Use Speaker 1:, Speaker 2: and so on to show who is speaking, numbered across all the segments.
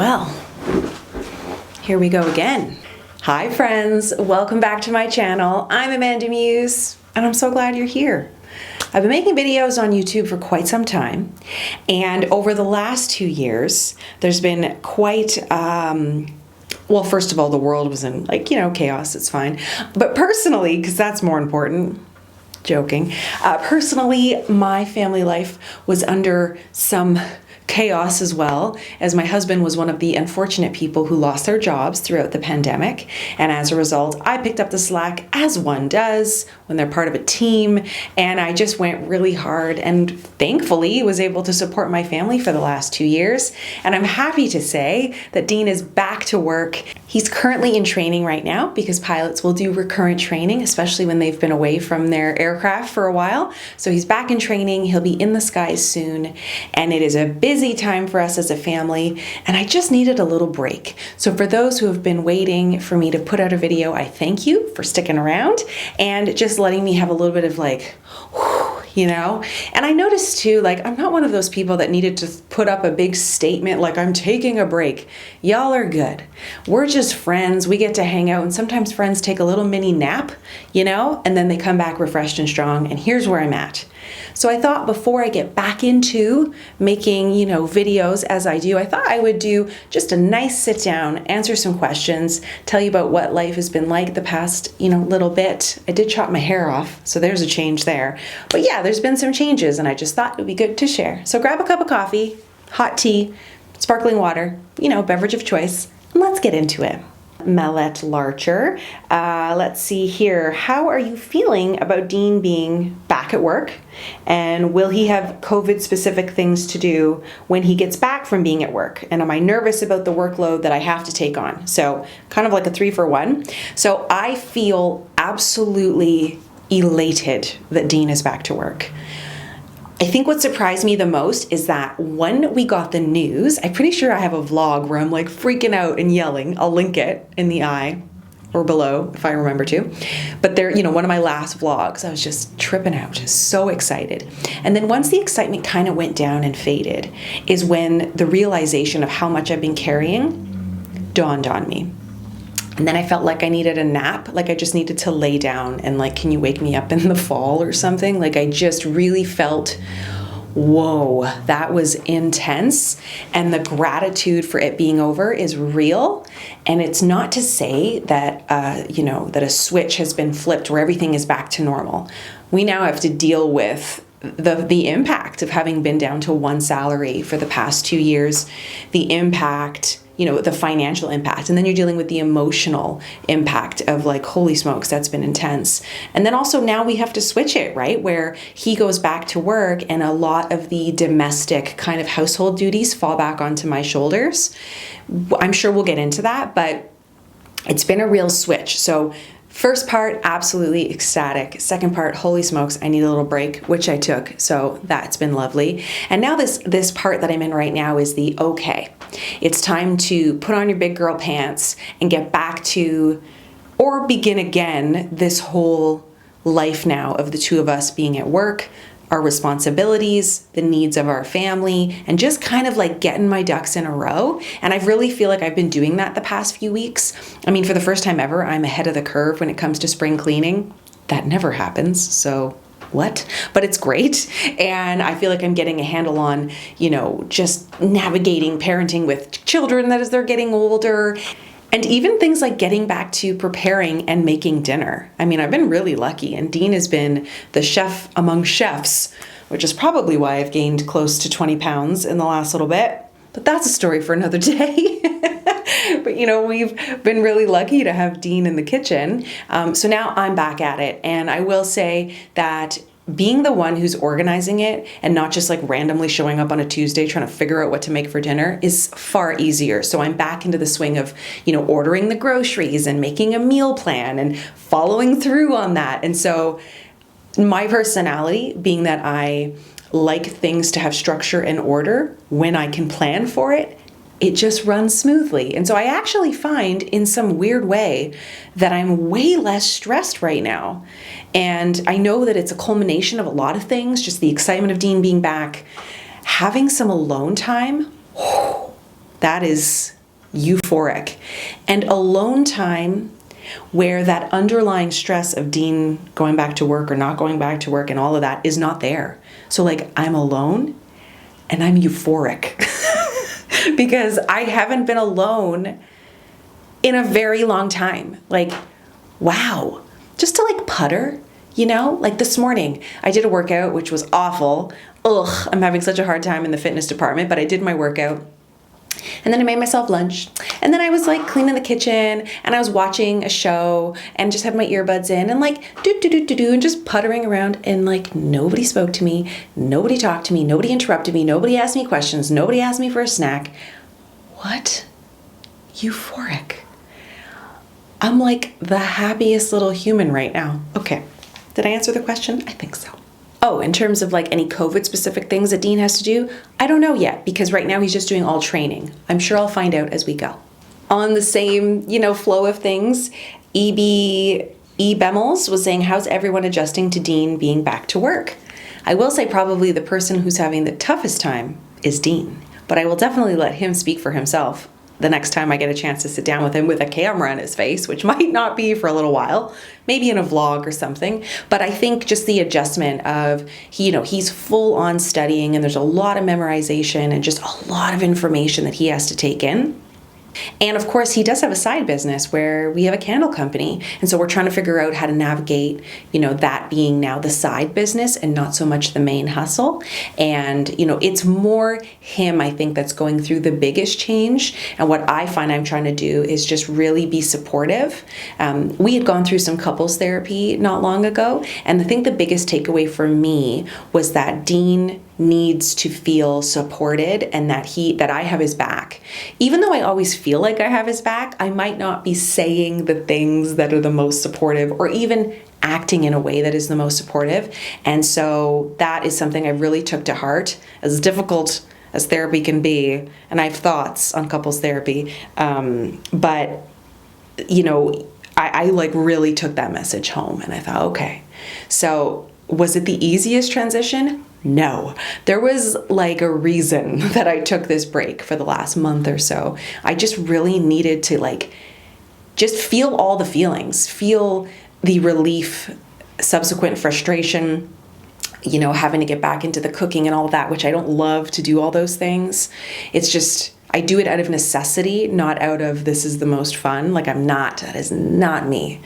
Speaker 1: Well, here we go again. Hi friends, welcome back to my channel. I'm AmandaMuse, and I'm so glad you're here. I've been making videos on YouTube for quite some time, and over the last 2 years, there's been quite, well, first of all, the world was in chaos, it's fine. But personally, because that's more important, joking, personally, my family life was under some chaos as well, as my husband was one of the unfortunate people who lost their jobs throughout the pandemic. And as a result, I picked up the slack, as one does when they're part of a team. And I just went really hard and thankfully was able to support my family for the last 2 years. And I'm happy to say that Dean is back to work. He's currently in training right now because pilots will do recurrent training, especially when they've been away from their aircraft for a while. So he's back in training. He'll be in the skies soon. And it is a busy time for us as a family, and I just needed a little break. So for those who have been waiting for me to put out a video, I thank you for sticking around and just letting me have a little bit of and I noticed too, I'm not one of those people that needed to put up a big statement like I'm taking a break. Y'all are good. We're just friends. We get to hang out, and sometimes friends take a little mini nap, and then they come back refreshed and strong, and here's where I'm at. So I thought before I get back into making, videos as I do, I thought I would do just a nice sit down, answer some questions, tell you about what life has been like the past, little bit. I did chop my hair off, so there's a change there. But yeah, there's been some changes, and I just thought it would be good to share. So grab a cup of coffee, hot tea, sparkling water, beverage of choice, and let's get into it. Malette Larcher, let's see here. How are you feeling about Dean being back at work? And will he have COVID-specific things to do when he gets back from being at work? And am I nervous about the workload that I have to take on? So kind of like a 3-for-1. So I feel absolutely elated that Dean is back to work. I think what surprised me the most is that when we got the news, I'm pretty sure I have a vlog where I'm freaking out and yelling. I'll link it in the eye or below if I remember to. But there, one of my last vlogs, I was just tripping out, just so excited. And then once the excitement kind of went down and faded is when the realization of how much I've been carrying dawned on me. And then I felt like I needed a nap, I just needed to lay down and can you wake me up in the fall or something? I just really felt, whoa, that was intense. And the gratitude for it being over is real. And it's not to say that, that a switch has been flipped where everything is back to normal. We now have to deal with the impact of having been down to one salary for the past 2 years, the impact, the financial impact. And then you're dealing with the emotional impact of holy smokes, that's been intense. And then also now we have to switch it, right? Where he goes back to work and a lot of the domestic kind of household duties fall back onto my shoulders. I'm sure we'll get into that, but it's been a real switch. So first part, absolutely ecstatic. Second part, holy smokes, I need a little break, which I took. So that's been lovely. And now this part that I'm in right now is the okay. It's time to put on your big girl pants and get back to, or begin again, this whole life now of the two of us being at work, our responsibilities, the needs of our family, and just kind of getting my ducks in a row. And I really feel like I've been doing that the past few weeks. I mean, for the first time ever, I'm ahead of the curve when it comes to spring cleaning. That never happens, so what? But it's great. And I feel like I'm getting a handle on, just navigating parenting with children that as they're getting older. And even things like getting back to preparing and making dinner. I mean, I've been really lucky, and Dean has been the chef among chefs, which is probably why I've gained close to 20 pounds in the last little bit. But that's a story for another day. But we've been really lucky to have Dean in the kitchen. So now I'm back at it. And I will say that being the one who's organizing it and not just randomly showing up on a Tuesday trying to figure out what to make for dinner is far easier. So I'm back into the swing of, ordering the groceries and making a meal plan and following through on that. And so my personality, being that I like things to have structure and order when I can plan for it, it just runs smoothly. And so I actually find in some weird way that I'm way less stressed right now. And I know that it's a culmination of a lot of things, just the excitement of Dean being back, having some alone time. That is euphoric. And alone time, where that underlying stress of Dean going back to work or not going back to work and all of that is not there. So like I'm alone and I'm euphoric because I haven't been alone in a very long time. Like, wow, just to like putter, you know, like this morning I did a workout, which was awful. Ugh, I'm having such a hard time in the fitness department, but I did my workout. And then I made myself lunch. And then I was like cleaning the kitchen and I was watching a show and just had my earbuds in and like do and just puttering around, and like nobody spoke to me, nobody talked to me, nobody interrupted me, nobody asked me questions, nobody asked me for a snack. What? Euphoric. I'm like the happiest little human right now. Okay. Did I answer the question? I think so. Oh, in terms of like any COVID specific things that Dean has to do, I don't know yet because right now he's just doing all training. I'm sure I'll find out as we go. On the same, flow of things, Bemmels was saying, how's everyone adjusting to Dean being back to work? I will say probably the person who's having the toughest time is Dean, but I will definitely let him speak for himself the next time I get a chance to sit down with him with a camera on his face, which might not be for a little while, maybe in a vlog or something. But I think just the adjustment of, he's full on studying and there's a lot of memorization and just a lot of information that he has to take in. And of course, he does have a side business where we have a candle company. And so we're trying to figure out how to navigate, that being now the side business and not so much the main hustle. And, it's more him, I think, that's going through the biggest change. And what I find I'm trying to do is just really be supportive. We had gone through some couples therapy not long ago. And I think the biggest takeaway for me was that Dean needs to feel supported and that I have his back. Even though I always feel like I have his back, I might not be saying the things that are the most supportive or even acting in a way that is the most supportive. And so that is something I really took to heart, as difficult as therapy can be. And I have thoughts on couples therapy. But I like really took that message home and I thought, okay, so was it the easiest transition? No, there was like a reason that I took this break for the last month or so. I just really needed to just feel all the feelings, feel the relief, subsequent frustration, having to get back into the cooking and all of that, which I don't love to do all those things. It's just, I do it out of necessity, not out of this is the most fun. That is not me.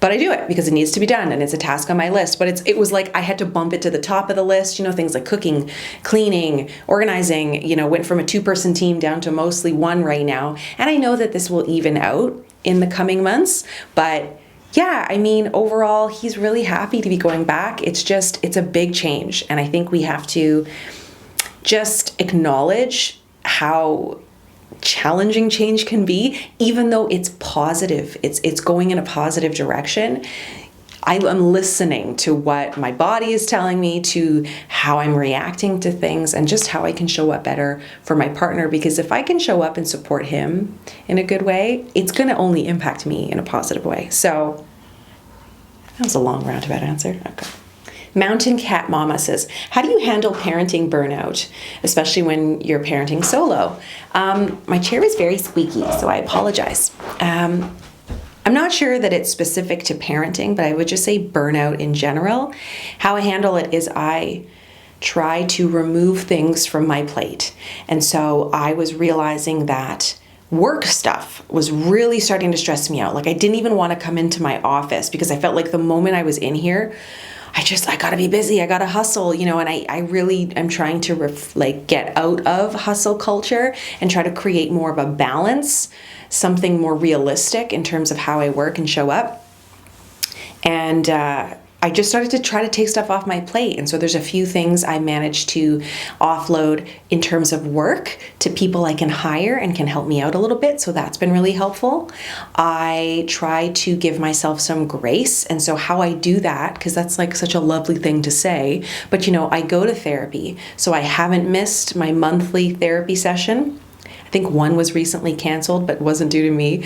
Speaker 1: But I do it because it needs to be done and it's a task on my list. But it was like I had to bump it to the top of the list, things like cooking, cleaning, organizing, went from a 2-person team down to mostly 1 right now. And I know that this will even out in the coming months. But yeah, overall, he's really happy to be going back. It's a big change. And I think we have to just acknowledge how challenging change can be, even though it's positive. It's going in a positive direction. I'm listening to what my body is telling me, to how I'm reacting to things, and just how I can show up better for my partner. Because if I can show up and support him in a good way, it's going to only impact me in a positive way. So that was a long roundabout answer. Okay. Mountain Cat Mama says, how do you handle parenting burnout, especially when you're parenting solo? My chair is very squeaky, so I apologize. I'm not sure that it's specific to parenting, but I would just say burnout in general. How I handle it is I try to remove things from my plate. And so I was realizing that work stuff was really starting to stress me out. I didn't even want to come into my office because I felt like the moment I was in here, I gotta be busy, I gotta hustle, and I really am trying to get out of hustle culture and try to create more of a balance, something more realistic in terms of how I work and show up. And I just started to try to take stuff off my plate. And so there's a few things I managed to offload in terms of work to people I can hire and can help me out a little bit. So that's been really helpful. I try to give myself some grace. And so how I do that, because that's such a lovely thing to say, but I go to therapy. So I haven't missed my monthly therapy session. I think one was recently canceled, but wasn't due to me.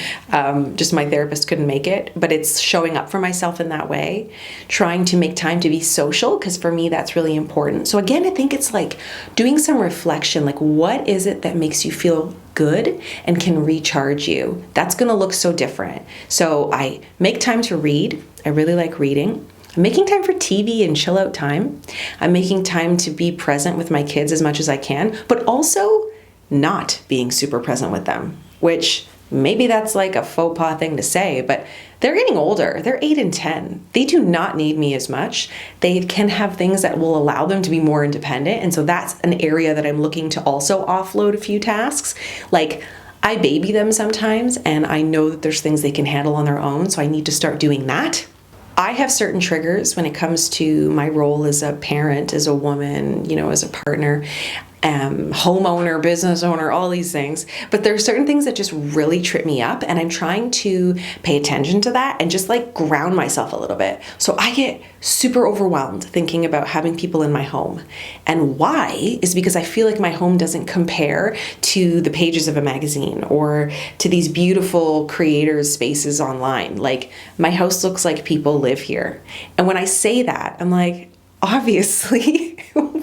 Speaker 1: Just my therapist couldn't make it. But it's showing up for myself in that way, trying to make time to be social, because for me, that's really important. So again, I think it's like doing some reflection, like what is it that makes you feel good and can recharge you? That's going to look so different. So I make time to read. I really like reading. I'm making time for TV and chill out time. I'm making time to be present with my kids as much as I can, but also not being super present with them, which maybe that's like a faux pas thing to say, but they're getting older. They're 8 and 10. They do not need me as much. They can have things that will allow them to be more independent. And so that's an area that I'm looking to also offload a few tasks. Like I baby them sometimes, and I know that there's things they can handle on their own. So I need to start doing that. I have certain triggers when it comes to my role as a parent, as a woman, as a partner, homeowner, business owner, all these things. But there are certain things that just really trip me up, and I'm trying to pay attention to that and just like ground myself a little bit. So I get super overwhelmed thinking about having people in my home. And why is because I feel like my home doesn't compare to the pages of a magazine or to these beautiful creators' spaces online. Like my house looks like people live here. And when I say that, I'm like, obviously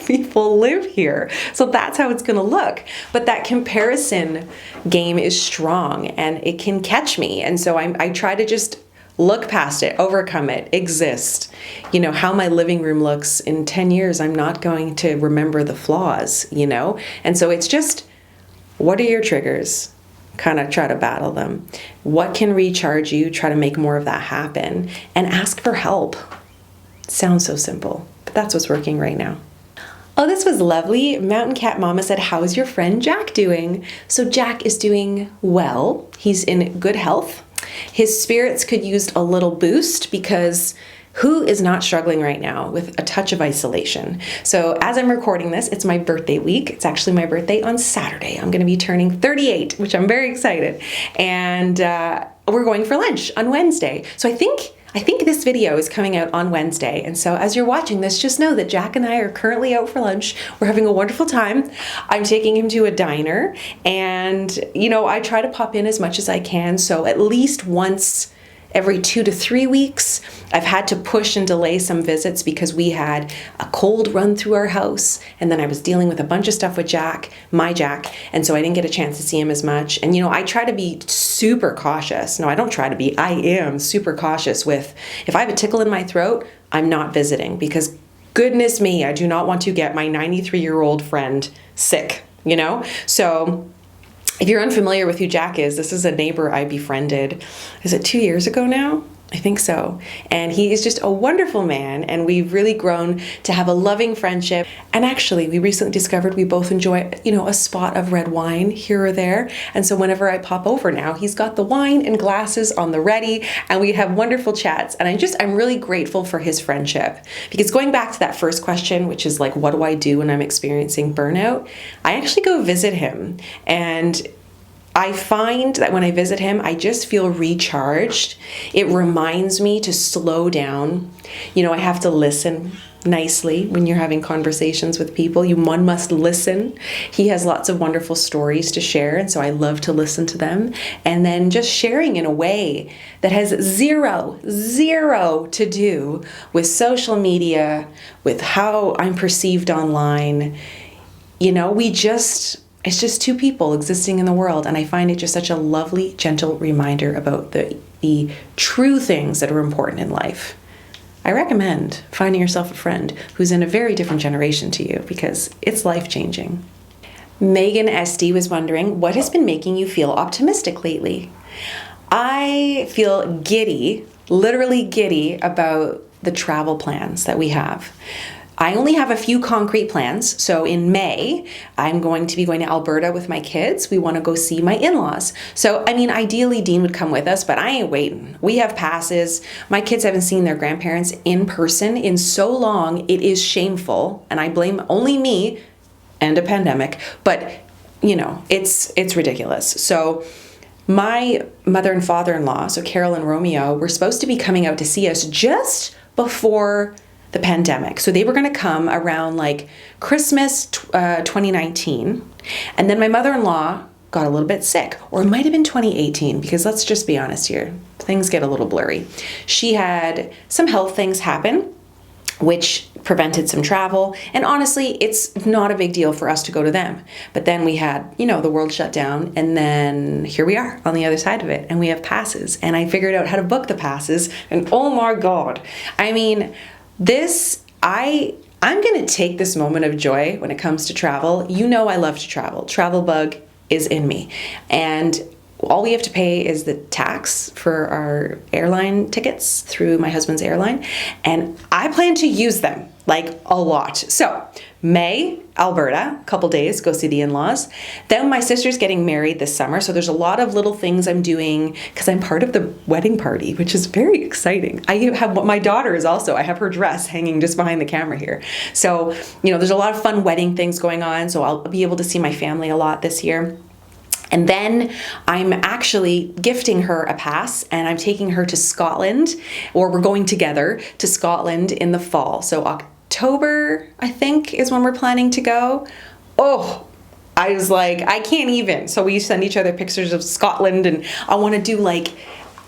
Speaker 1: people live here. So that's how it's going to look. But that comparison game is strong and it can catch me. And so I try to just look past it, overcome it, exist. How my living room looks in 10 years, I'm not going to remember the flaws, And so it's just, what are your triggers? Kind of try to battle them. What can recharge you? Try to make more of that happen and ask for help. Sounds so simple, but that's what's working right now. Oh, this was lovely. Mountain Cat Mama said, how is your friend Jack doing? So Jack is doing well. He's in good health. His spirits could use a little boost because who is not struggling right now with a touch of isolation? So as I'm recording this, it's my birthday week. It's actually my birthday on Saturday. I'm going to be turning 38, which I'm very excited. And we're going for lunch on Wednesday. So I think this video is coming out on Wednesday. And so as you're watching this, just know that Jack and I are currently out for lunch. We're having a wonderful time. I'm taking him to a diner and, I try to pop in as much as I can. So at least once every 2 to 3 weeks, I've had to push and delay some visits because we had a cold run through our house. And then I was dealing with a bunch of stuff with my Jack. And so I didn't get a chance to see him as much. And, I try to be super cautious. No, I don't try to be. I am super cautious with, if I have a tickle in my throat, I'm not visiting because goodness me, I do not want to get my 93-year-old friend sick, So if you're unfamiliar with who Jack is, this is a neighbor I befriended. Is it 2 years ago now? I think so. And he is just a wonderful man. And we've really grown to have a loving friendship. And actually, we recently discovered we both enjoy, a spot of red wine here or there. And so whenever I pop over now, he's got the wine and glasses on the ready. And we have wonderful chats. And I'm really grateful for his friendship. Because going back to that first question, which is like, what do I do when I'm experiencing burnout? I actually go visit him. And I find that when I visit him, I just feel recharged. It reminds me to slow down. I have to listen nicely when you're having conversations with people. One must listen. He has lots of wonderful stories to share, and so I love to listen to them. And then just sharing in a way that has zero to do with social media, with how I'm perceived online. It's just two people existing in the world, and I find it just such a lovely, gentle reminder about the true things that are important in life. I recommend finding yourself a friend who's in a very different generation to you because it's life-changing. Megan SD was wondering, what has been making you feel optimistic lately? I feel giddy, literally giddy about the travel plans that we have. I only have a few concrete plans. So in May, I'm going to be going to Alberta with my kids. We want to go see my in-laws. So, ideally Dean would come with us, but I ain't waiting. We have passes. My kids haven't seen their grandparents in person in so long. It is shameful. And I blame only me and a pandemic, but it's ridiculous. So my mother and father-in-law, so Carol and Romeo, were supposed to be coming out to see us just before the pandemic. So they were going to come around like Christmas 2019. And then my mother-in-law got a little bit sick, or it might have been 2018, because let's just be honest here, things get a little blurry. She had some health things happen, which prevented some travel. And honestly, it's not a big deal for us to go to them. But then we had, the world shut down, and then here we are on the other side of it, and we have passes. And I figured out how to book the passes, and oh my God. I mean, I'm going to take this moment of joy when it comes to travel. I love to travel. Travel bug is in me. And all we have to pay is the tax for our airline tickets through my husband's airline. And I plan to use them like a lot. So May, Alberta, a couple days, go see the in-laws. Then my sister's getting married this summer. So there's a lot of little things I'm doing because I'm part of the wedding party, which is very exciting. My daughter is also, I have her dress hanging just behind the camera here. So, there's a lot of fun wedding things going on. So I'll be able to see my family a lot this year. And then I'm actually gifting her a pass, and I'm taking her to Scotland, or we're going together to Scotland in the fall. So October, I think, is when we're planning to go. Oh, I was like, I can't even. So we send each other pictures of Scotland, and I want to do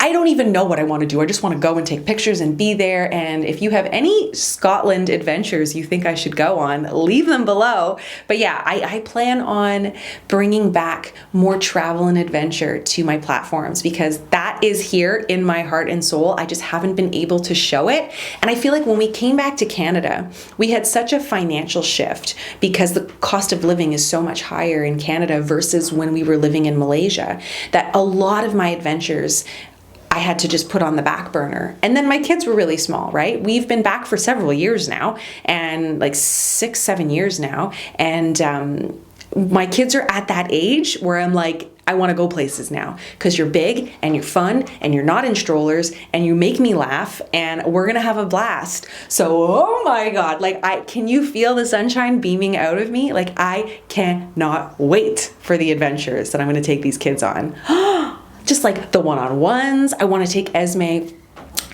Speaker 1: I don't even know what I want to do. I just want to go and take pictures and be there. And if you have any Scotland adventures you think I should go on, leave them below. But yeah, I plan on bringing back more travel and adventure to my platforms, because that is here in my heart and soul. I just haven't been able to show it. And I feel like when we came back to Canada, we had such a financial shift because the cost of living is so much higher in Canada versus when we were living in Malaysia, that a lot of my adventures I had to just put on the back burner. And then my kids were really small, right? We've been back for several years now, and 6-7 years now. And my kids are at that age where I'm like, I want to go places now because you're big and you're fun and you're not in strollers and you make me laugh and we're going to have a blast. So, oh my God, can you feel the sunshine beaming out of me? I cannot wait for the adventures that I'm going to take these kids on. Just the one-on-ones. I want to take Esme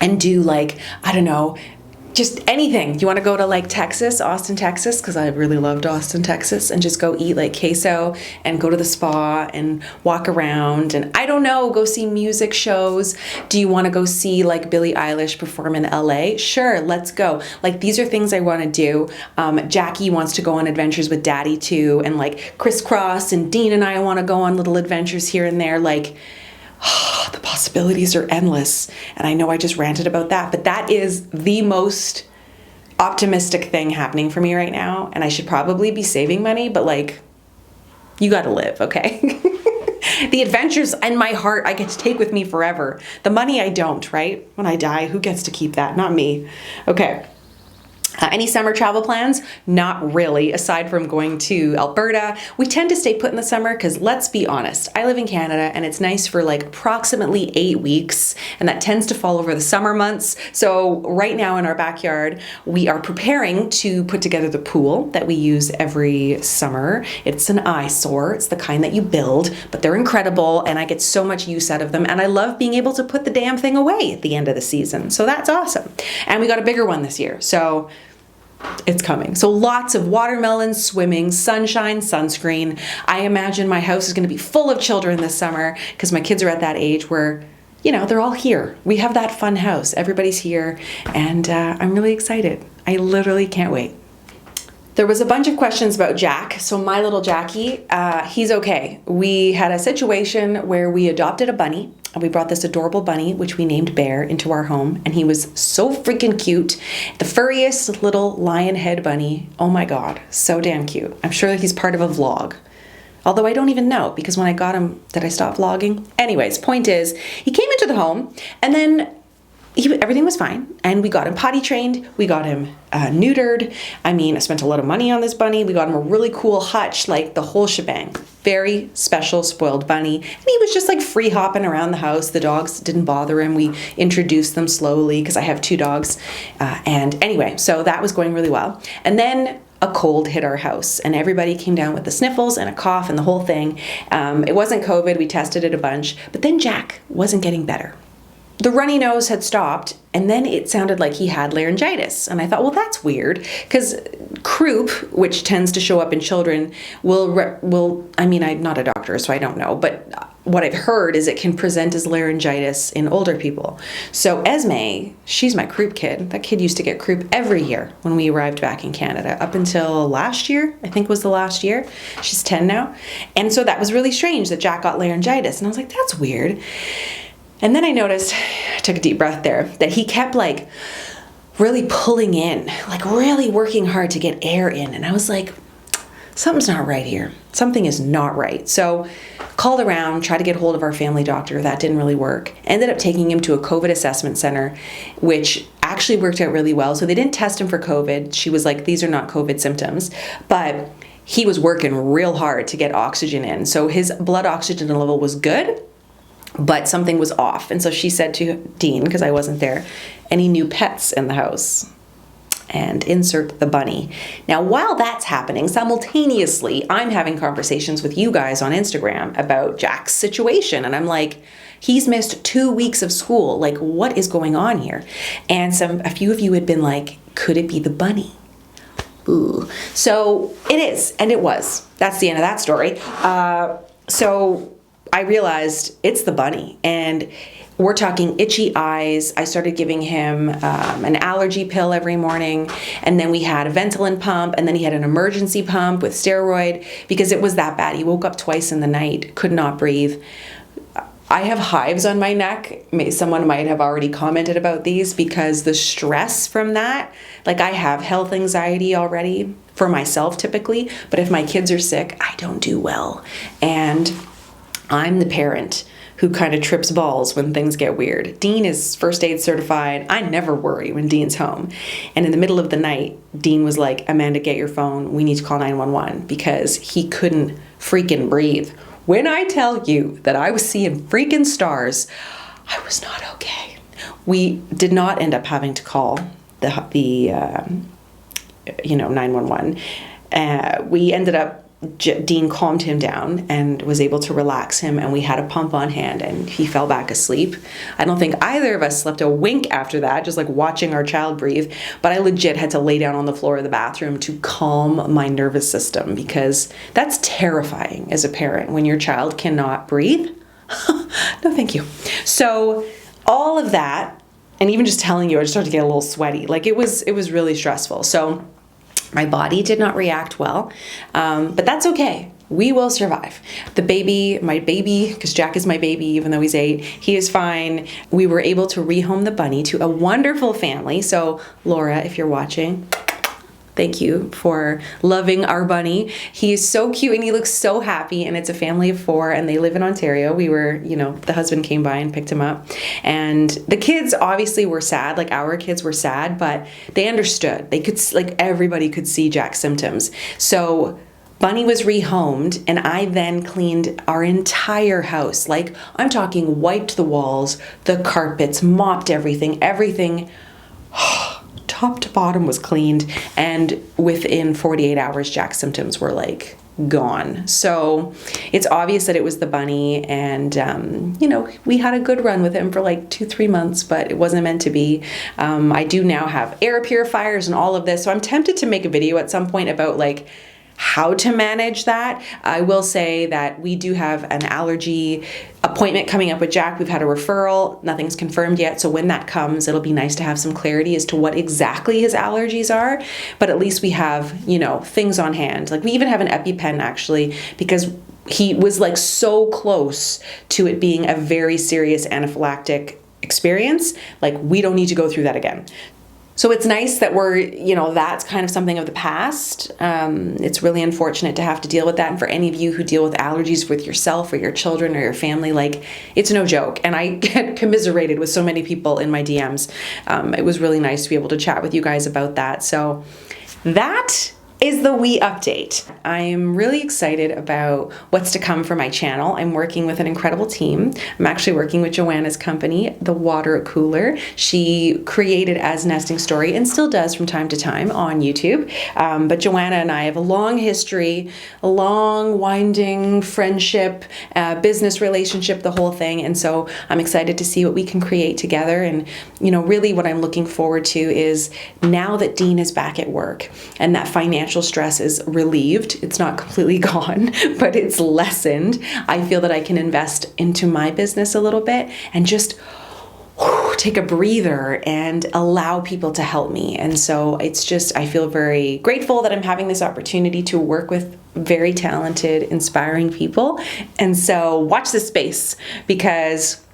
Speaker 1: and do I don't know, just anything. You want to go to Texas, Austin, Texas, because I really loved Austin, Texas, and just go eat queso and go to the spa and walk around and I don't know, go see music shows. Do you want to go see Billie Eilish perform in LA? Sure, let's go. These are things I want to do. Jackie wants to go on adventures with Daddy too, and Crisscross and Dean and I want to go on little adventures here and there. The possibilities are endless. And I know I just ranted about that, but that is the most optimistic thing happening for me right now. And I should probably be saving money, but you got to live, okay? The adventures in my heart I get to take with me forever. The money I don't, right? When I die, who gets to keep that? Not me. Okay. Any summer travel plans? Not really, aside from going to Alberta. We tend to stay put in the summer because, let's be honest, I live in Canada and it's nice for approximately 8 weeks, and that tends to fall over the summer months. So right now in our backyard, we are preparing to put together the pool that we use every summer. It's an eyesore. It's the kind that you build, but they're incredible and I get so much use out of them, and I love being able to put the damn thing away at the end of the season. So that's awesome. And we got a bigger one this year. So it's coming. So lots of watermelons, swimming, sunshine, sunscreen. I imagine my house is going to be full of children this summer because my kids are at that age where, they're all here. We have that fun house. Everybody's here. And I'm really excited. I literally can't wait. There was a bunch of questions about Jack. So my little Jackie, he's okay. We had a situation where we adopted a bunny. And we brought this adorable bunny, which we named Bear, into our home. And he was so freaking cute. The furriest little lion head bunny. Oh my God, so damn cute. I'm sure that he's part of a vlog. Although I don't even know, because when I got him, did I stop vlogging? Anyways, point is, he came into the home and then everything was fine. And we got him potty trained. We got him neutered. I spent a lot of money on this bunny. We got him a really cool hutch, the whole shebang. Very special, spoiled bunny. And he was just free hopping around the house. The dogs didn't bother him. We introduced them slowly because I have 2 dogs. And anyway, so that was going really well. And then a cold hit our house and everybody came down with the sniffles and a cough and the whole thing. It wasn't COVID. We tested it a bunch. But then Jack wasn't getting better. the runny nose had stopped, and then it sounded like he had laryngitis. And I thought, well, that's weird, because croup, which tends to show up in children, I'm not a doctor, so I don't know, but what I've heard is it can present as laryngitis in older people. So Esme, she's my croup kid. That kid used to get croup every year when we arrived back in Canada, up until last year, I think was the last year. She's 10 now. And so that was really strange that Jack got laryngitis. And I was like, that's weird. And then I noticed, I took a deep breath there, that he kept like really pulling in, like really working hard to get air in. And I was like, something's not right here. Something is not right. So called around, tried to get hold of our family doctor. That didn't really work. Ended up taking him to a COVID assessment center, which actually worked out really well. So they didn't test him for COVID. She was like, these are not COVID symptoms. But he was working real hard to get oxygen in. So his blood oxygen level was good, but something was off. And so she said to Dean, because I wasn't there, any new pets in the house? And insert the bunny. Now, while that's happening, simultaneously, I'm having conversations with you guys on Instagram about Jack's situation. And I'm like, he's missed 2 weeks of school. Like, what is going on here? And a few of you had been like, could it be the bunny? Ooh. So it is, and it was. That's the end of that story. So I realized it's the bunny, and we're talking itchy eyes. I started giving him an allergy pill every morning, and then we had a Ventolin pump, and then he had an emergency pump with steroid because it was that bad. He woke up twice in the night, could not breathe. I have hives on my neck. Someone might have already commented about these because the stress from that, like I have health anxiety already for myself typically, but if my kids are sick, I don't do well. And I'm the parent who kind of trips balls when things get weird. Dean is first aid certified. I never worry when Dean's home. And in the middle of the night, Dean was like, Amanda, get your phone. We need to call 911 because he couldn't freaking breathe. When I tell you that I was seeing freaking stars, I was not okay. We did not end up having to call the 911. We ended up, Dean calmed him down and was able to relax him, and we had a pump on hand and he fell back asleep. I don't think either of us slept a wink after that, just like watching our child breathe, but I legit had to lay down on the floor of the bathroom to calm my nervous system because that's terrifying as a parent when your child cannot breathe. No, thank you. So all of that, and even just telling you, I just started to get a little sweaty. Like it was really stressful. So my body did not react well, but that's okay. We will survive. My baby, because Jack is my baby, even though he's 8, he is fine. We were able to rehome the bunny to a wonderful family. So Laura, if you're watching, thank you for loving our bunny. He is so cute and he looks so happy, and it's a family of 4 and they live in Ontario. We were, the husband came by and picked him up, and the kids obviously were sad, like our kids were sad, but they understood. They could, like everybody could see Jack's symptoms. So Bunny was rehomed, and I then cleaned our entire house. Like I'm talking wiped the walls, the carpets, mopped everything, top to bottom was cleaned, and within 48 hours, Jack's symptoms were like gone. So it's obvious that it was the bunny, and we had a good run with him for like 2-3 months, but it wasn't meant to be. I do now have air purifiers and all of this, so I'm tempted to make a video at some point about like how to manage that. I will say that we do have an allergy appointment coming up with Jack. We've had a referral. Nothing's confirmed yet. So when that comes, it'll be nice to have some clarity as to what exactly his allergies are. But at least we have, things on hand. Like we even have an EpiPen actually, because he was like so close to it being a very serious anaphylactic experience. Like we don't need to go through that again. So it's nice that we're, that's kind of something of the past. It's really unfortunate to have to deal with that. And for any of you who deal with allergies with yourself or your children or your family, like it's no joke. And I get commiserated with so many people in my DMs. It was really nice to be able to chat with you guys about that. So that is the we update. I'm really excited about what's to come for my channel. I'm working with an incredible team. I'm actually working with Joanna's company, The Water Cooler. She created As Nesting Story and still does from time to time on YouTube. But Joanna and I have a long history, a long winding friendship, business relationship, the whole thing. And so I'm excited to see what we can create together. And, you know, really what I'm looking forward to is now that Dean is back at work and that financial stress is relieved, it's not completely gone, but it's lessened. I feel that I can invest into my business a little bit and just take a breather and allow people to help me. And so it's just, I feel very grateful that I'm having this opportunity to work with very talented, inspiring people. And so watch this space, because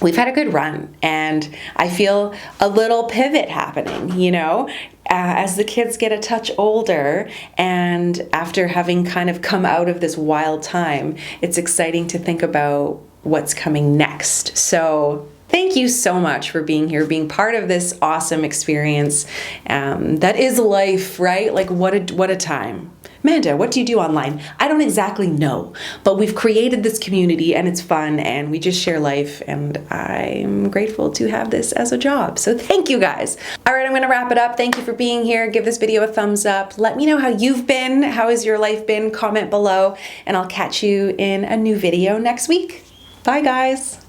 Speaker 1: we've had a good run and I feel a little pivot happening, you know, as the kids get a touch older and after having kind of come out of this wild time, it's exciting to think about what's coming next. So thank you so much for being here, being part of this awesome experience. That is life, right? Like what a time. Amanda, what do you do online? I don't exactly know, but we've created this community and it's fun and we just share life, and I'm grateful to have this as a job. So thank you guys. All right, I'm gonna wrap it up. Thank you for being here. Give this video a thumbs up. Let me know how you've been. How has your life been? Comment below and I'll catch you in a new video next week. Bye guys.